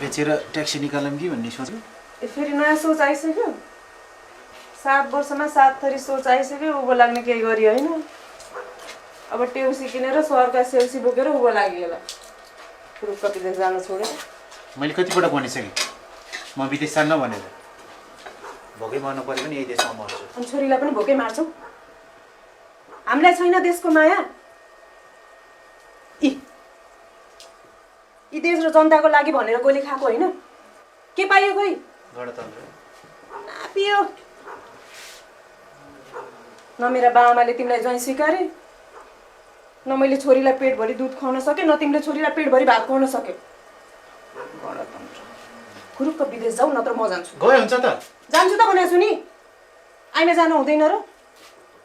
बेचेर ट्याक्सी निकालौँ कि भन्ने सोच्यो। फेरि नयाँ सोच आइसक्यो। 7 वर्षमा 7 थरी सोच आइसक्यो। उँभो लाग्ने केही गरी होइन। अब टेउसी किनेर सहरका सेल्सी बोकेर उँभो लाग्यो होला। रुख विदेश जान छोडेर। मैले कतिपटक भनिसकेँ म विदेश जान्न भनेर। भोकै मर्नु पऱ्यो भने यही देशमा मर्छु। अनि छोरीलाई पनि भोकै मार्छौ। हामीलाई छैन देशको माया। यी देश र जनताको लागि भनेर गोली खाएको होइन। के पाइयो खोइ? गणतन्त्र नापियो। न मेरा बाआमाले तिमीलाई ज्वाइँ स्वीकारे, न मैले छोरीलाई पेटभरि दुध खुवाउन सके, न तिमीले छोरीलाई पेटभरि भात खुवाउन सक्यौ। गणतन्त्र। खुरुक्क विदेश जाऊ नत्र म जान्छु। गए हुन्छ त? जान्छु त भनेको छु नि। आइमे जानु हुँदैन र?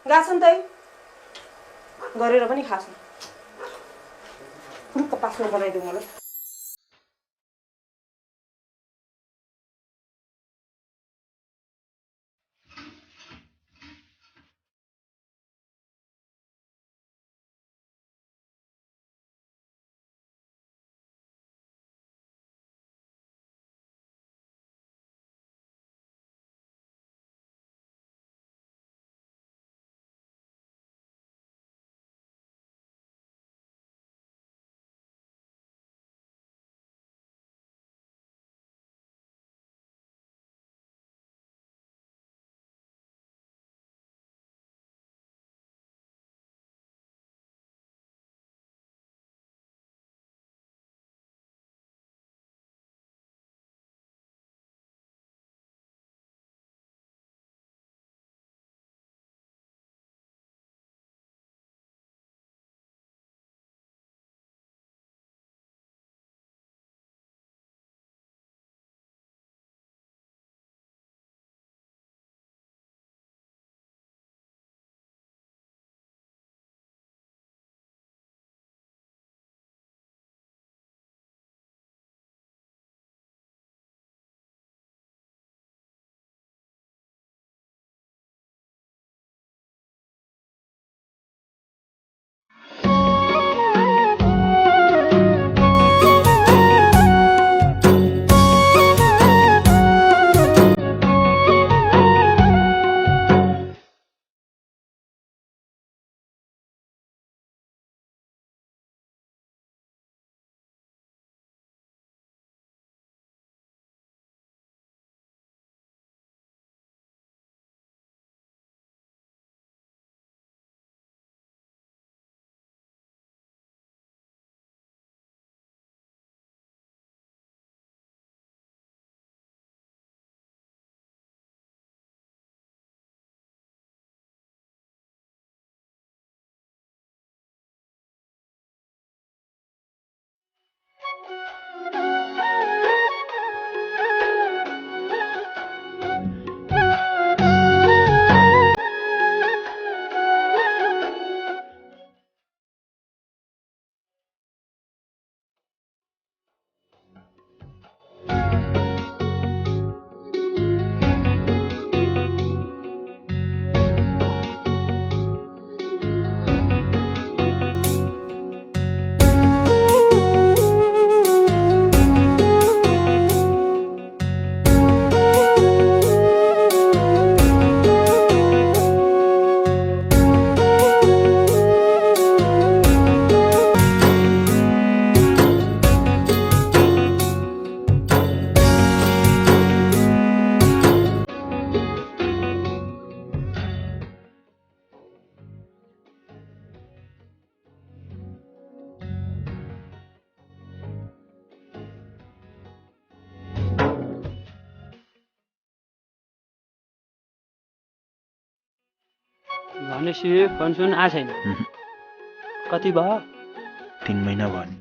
गाछन् त गरेर पनि खास् न। खुरुक्क पास्नो बनाइदेऊ मलाई। भनेपछि पेन्सन आएको छैन। कति भयो? 3 महिना भयो नि।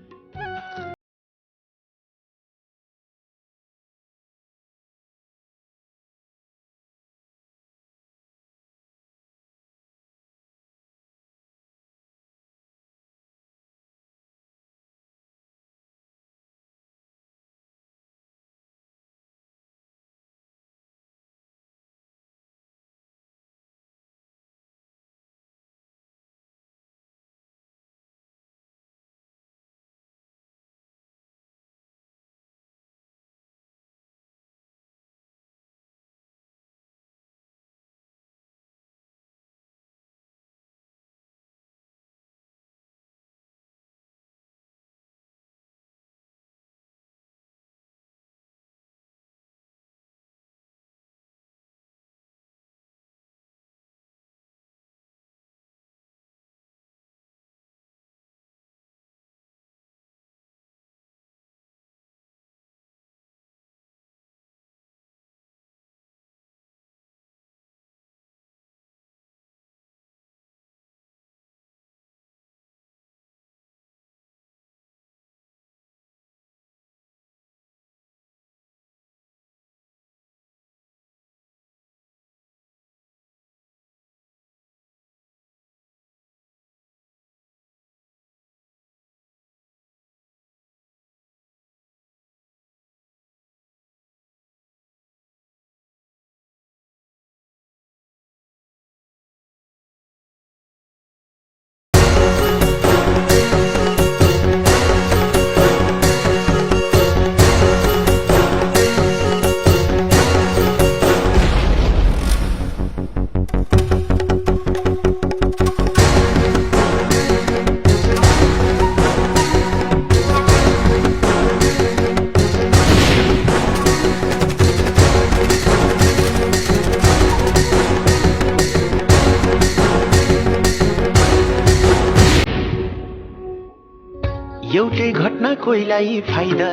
कोहीलाई फाइदा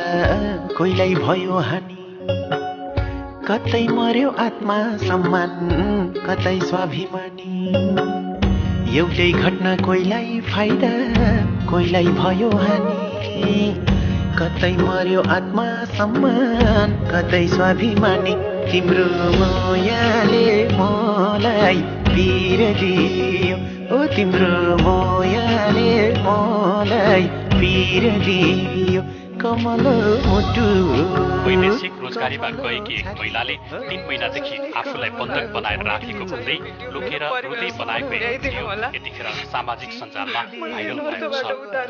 कोहीलाई भयो हानि कतै मर्यो आत्मा सम्मान कतै स्वाभिमानी एउटै घटना कोहीलाई फाइदा कोहीलाई भयो हानि कतै मर्यो आत्मा सम्मान कतै स्वाभिमानी तिम्रो मायाले मलाई पिर दियो ओ तिम्रो मायाले मलाई पिर दियो कमल मुटु वैदेशिक रोजगारीमा गएकी एक महिलाले 3 महिनादेखि आफूलाई बन्धक बनाएर राखेको भन्दै लुकेर रुँदै बनाएको एक भिडियो यतिखेर सामाजिक सञ्जालमा भाइरल भएको छ।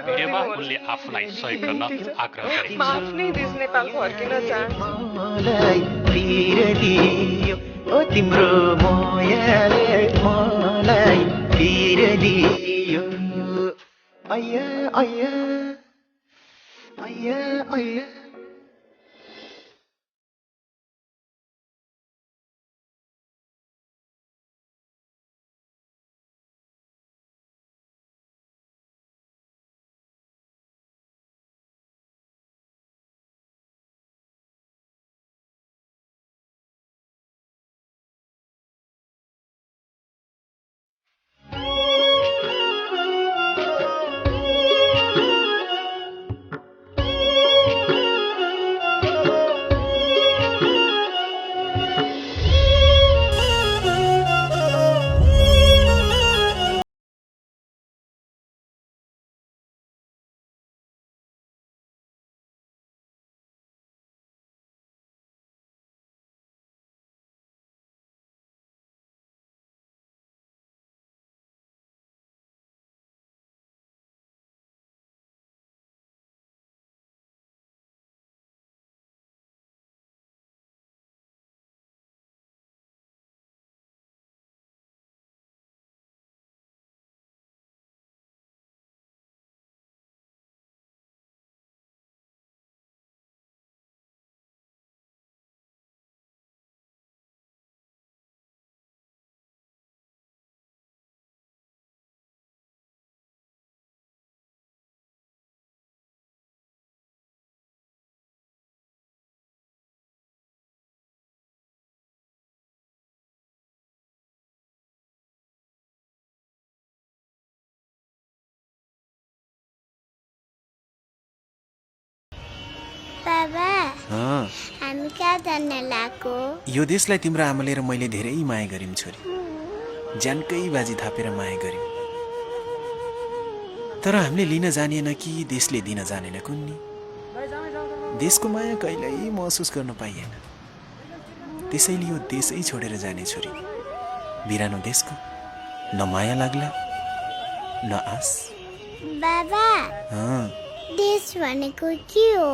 भिडियोमा उनले आफूलाई सहयोग गर्न आग्रह गरेकी छन्। आफ्नै देश नेपाल फर्किन चाहन्छु। मलाई पिर दियो ओ तिम्रो मायाले मलाई पिर दियो आया आया आया आया बाबा हामी कहाँ जान लाग्यो? यो देशलाई तिम्रो आमाले र मैले धेरै माया गर्यौं छोरी ज्यानकै बाजी थापेर माया गर्यौं तर हामीले लिन जानिएन कि देशले दिन जानेन कुन्नी देशको माया कहिल्यै महसुस गर्न पाइएन त्यसैले यो देशै छोडेर जाने छोरी बिरानो देशको न माया लाग्ला न आस बाबा देश भनेको के हो?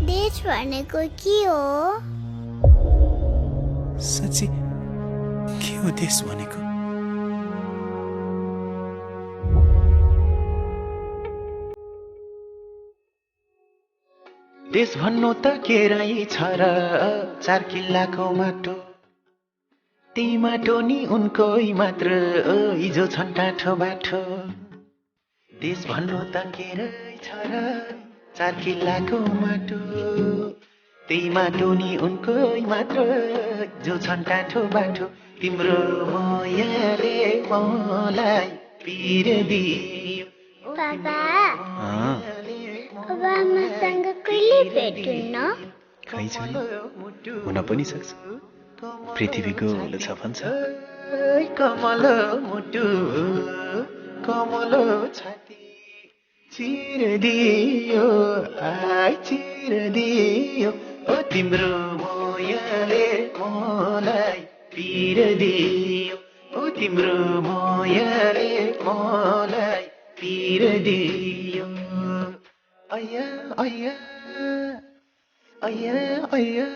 देश भनेको के हो? साँच्चै के हो देश भनेको? देश भन्नु त के रहेछ र 4 किल्लाको माटो ती माटो नि उनकै मात्र हिजो छन् टाठो बाठो देश भन्नु त के रहेछ र 4 किल्लाको माटो त्यही माटो नि उनकै मात्र जो छन् टाठो बाठो तिम्रो मायाले मलाई पिर दियो बाबा अब आमासँग कहिले भेटौँ न? खै छैन हुन पनि सक्छ पृथ्वीको हुल छ भन्छ कमल मुटु कमल छाती चिर दियो आइ चिर दियो ओ तिम्रो मायाले मलाई पिर दियो ओ तिम्रो मायाले मलाई पिर दियो आया आया आया आया